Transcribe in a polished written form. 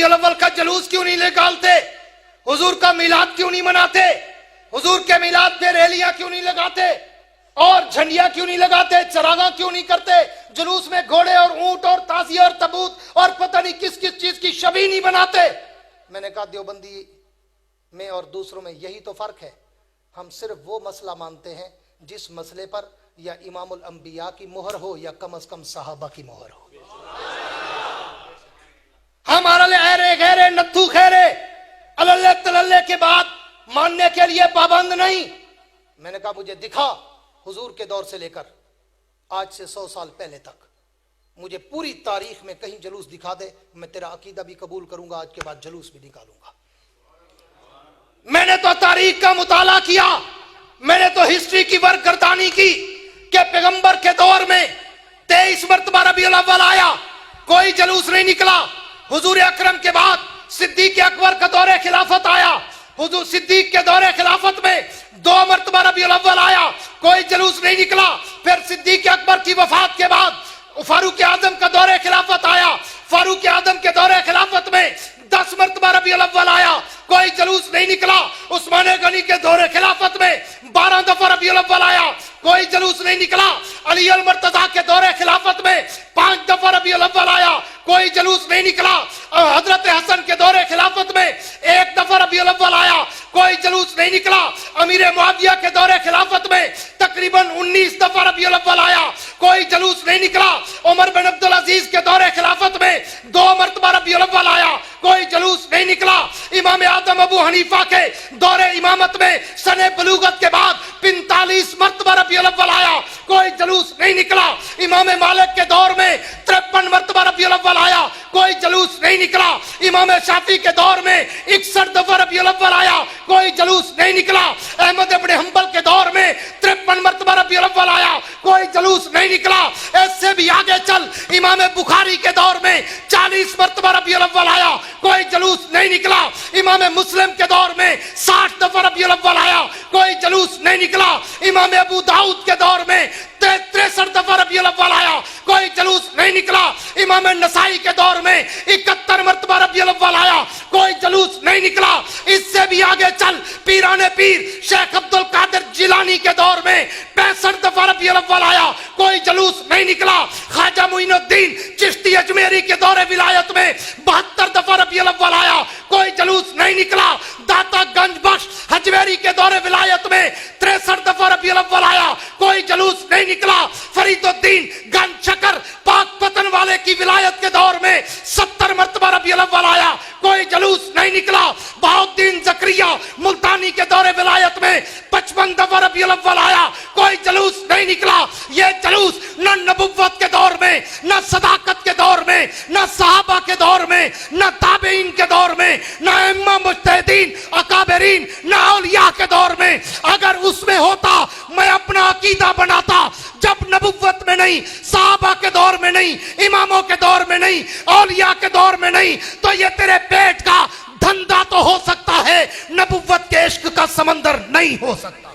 रबीउल अव्वल का जुलूस क्यों नहीं निकालते? हुजूर का मिलाद क्यों नहीं मनाते? हुजूर के मिलाद पे रैलियां क्यों नहीं लगाते और झंडियां क्यों नहीं लगाते? चरागा क्यों नहीं करते? जुलूस में घोड़े और ऊंट और ताजिया और तबूत और पता नहीं किस किस चीज की शबी नहीं बनाते। मैंने कहा देवबंदी में और दूसरों में यही तो फर्क है, हम सिर्फ वो मसला मानते हैं जिस मसले पर या इमामुल अंबिया की मोहर हो या कम से कम सहाबा की मोहर हो। हमारा ले अरे गहरे नत्थू खैरे अल्ले तल्ले के बाद मानने के लिए पाबंद नहीं। मैंने कहा मुझे दिखा हुजूर के दौर से लेकर आज से 100 साल पहले तक, मुझे पूरी तारीख में कहीं जुलूस दिखा दे, मैं तेरा अकीदा भी कबूल करूंगा, आज के बाद जुलूस भी निकालूंगा। मैंने तो तारीख का मुताला किया, मैंने तो हिस्ट्री की बरगर्दानी की कि पैगंबर के दौर में 23 मरतबा रबीउल अव्वल आया, कोई जुलूस नहीं निकला। हुजूर अकरम के बाद सिद्दीक अकबर का दौरे खिलाफत आया, हुजूर सिद्दीक के दौरे खिलाफत में 2 मरतबा रबीउल अव्वल आया, कोई जुलूस नहीं निकला। फिर सिद्दीक अकबर की वफात के बाद फारूक आजम का दौरे खिलाफत आया, फारूक आजम के दौरे खिलाफत में 10 मरतबा रबीउल अव्वल आया, कोई जुलूस नहीं निकला। उस्मान गनी के दौरे खिलाफत में 12 दफा रबीउल अव्वल आया, कोई जुलूस नहीं निकला। अली अल मुर्तजा के दौरे खिलाफत में 5 दफा रबीउल अव्वल आया, कोई जुलूस नहीं निकला। हजरत हसन के दौरे खिलाफत में 1 दफा रबीउल अव्वल आया, कोई जुलूस नहीं निकला। अमीर मुआविया के दौरे खिलाफत में तकरीबन 19 दफा रबीउल अव्वल आया, कोई जुलूस नहीं निकला। उमर बिन अब्दुल अजीज के दौरे खिलाफत में 2 मरतबा रबीउल अव्वल आया, कोई जुलूस नहीं निकला। इमाम आदम अबू हनीफा के दौरे इमामत में सने बलूगत के बाद 45 मरतबा रबीउल अव्वल आया, कोई जुलूस नहीं निकला। इमाम मालिक के दौर में 53 मरतबा रबीउल अव्वल आया, कोई जुलूस नहीं निकला। इमाम शाफी के दौर में 61 दफा रबीउल अव्वल आया, कोई जुलूस नहीं निकला। अहमद इब्न हंबल के दौर में 53 मरतबा रबीउल अव्वल आया, कोई जुलूस नहीं निकला। ऐसे भी आगे चल, इमाम बुखारी के दौर में 40 मरतबा रबीउल अव्वल आया, कोई जुलूस नहीं निकला। इमाम मुस्लिम के दौर में 60 दफा रबीउल अव्वल आया, कोई जुलूस नहीं निकला। इमाम अबू दाऊद के दौर में 63 दफा रबीउल अव्वल आया, कोई जुलूस नहीं निकला। इमाम नसाई के दौर में 71 मरतबा रबीउल अव्वल आया, कोई जुलूस नहीं निकला। इससे भी आगे चल, पीराने पीर शेख अब्दुल कादिर जिलानी के दौर में 65 दफा रबीउल अव्वल आया, कोई जुलूस नहीं निकला। ख्वाजा मुइनुद्दीन चिश्ती अजमेरी के दौरे विलायत में 72 दफा रबीउल अव्वल आया, कोई जुलूस नहीं निकला। दाता गंज बख्श हजवेरी के दौरे विलायत में 63 दफा रबीउल अव्वल आया, कोई जुलूस नहीं निकला। फरीदुद्दीन गंज शकर पाक पतन वाले की विलायत के दौर में 70 मरतबा रबीउल अव्वल आया, कोई जुलूस नहीं निकला। बहाउद्दीन जकरिया मुल्तानी के दौरे विलायत में 55 दफा रबीउल अव्वल आया, कोई जुलूस नहीं निकला। ये जुलूस न नबुव्वत के दौर में, न सदाकत के दौर में, न सहाबा के दौर में, न ताबेईन के दौर में, न इमाम मुज्तहिदीन अकाबरीन, न औलिया के दौर में। अगर उसमें होता मैं अपना अकीदा बनाता, जब नबुव्वत में नहीं, सहाबा के दौर में नहीं, इमामों के दौर में नहीं, औलिया के दौर में नहीं, तो ये तेरे पेट का धंधा तो हो सकता है, नबुव्वत के इश्क का समंदर नहीं हो सकता।